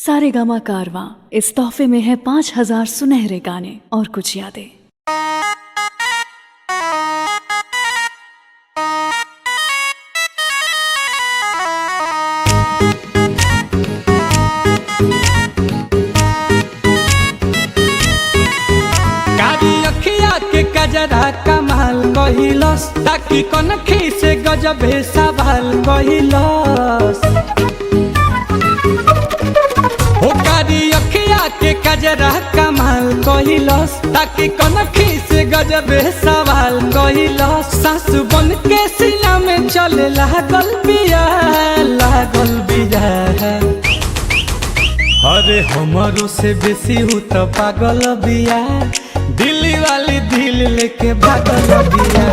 सारेगामा कारवां इस तोहफे में है 5000 सुनहरे गाने और कुछ यादें। गजरा कमाल कहिलस ताकि कनखी से गजबे सवाल कहिलस। ओ कारी अखिया के गजरा कमाल कहिलस ताकि कनखी से गजबे सवाल कहिलस। सासु बन के सीना में चले लागल बिया अरे हमारो से बेसी हूँ तो पागल बिया। दिल्ली वाली दिल लेके भागल बिया।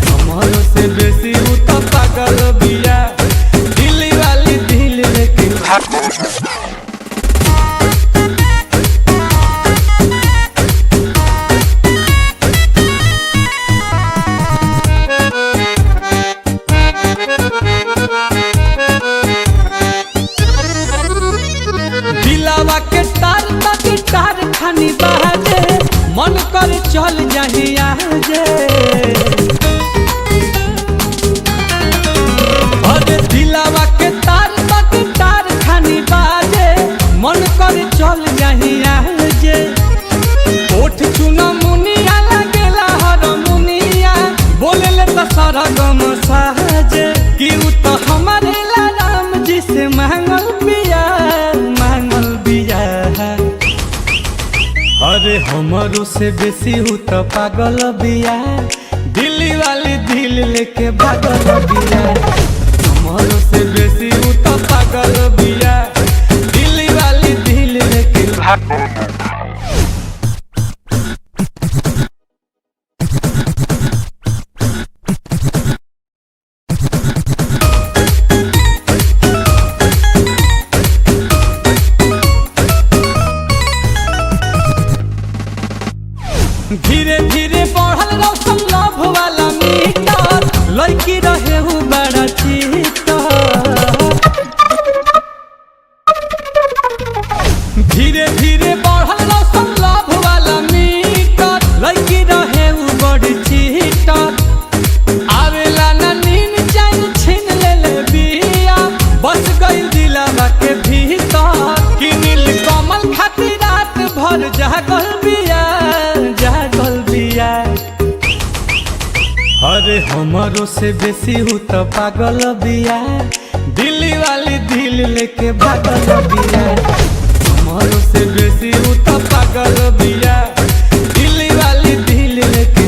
हमारो से बेसी हूँ तो पागल बिया। दिल्ली वाली दिल लेके दिलावा के तार तार खानी बाजे मन कर चल जाहिया जे। अरे दिलावा के तार तार खानी बाजे मन कर चल जाहिया जे। ओठ चुना मुनिया लगेला हर मुनिया बोले ले तो सरगम साजे कि उ तो हमारे राम जी से मांगल बिया। अरे हमारो से बेसी हूँ तो पागल बिया। दिल्ली वाली दिल लेके भागल बिया। हमारो से बेसी हूँ तो पागल बिया। दिल्ली वाली दिल लेके धीरे धीरे बढ़ल रौशन लव वाला मीटर लड़की रहे हूँ बड़ा चीटर। धीरे धीरे बढ़ल रौशन लव वाला मीटर लड़की रहे हूँ बड़ी चीटर। आवेला ना नीन जान छीन ले बिया बस गई दिलावा के भीतर कि नील कमल खातिर रात भर जागल बिया। अरे हमारो से बेसी हूँ तो पागल बिया। दिल्ली वाली दिल लेके भागल बिया। हमारो से बेसी हूँ तो पागल बिया। दिल्ली वाली दिल लेके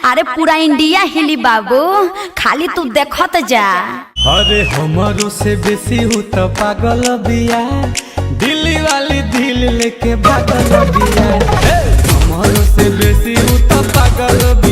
अरे पूरा इंडिया हिली बाबू खाली तू देखत जा। अरे हमारो से बेसी हूँ तो पागल बिया। दिल्ली वाली दिल लेके भागल बिया। हमारो से बेसी हूँ तो पागल बिया।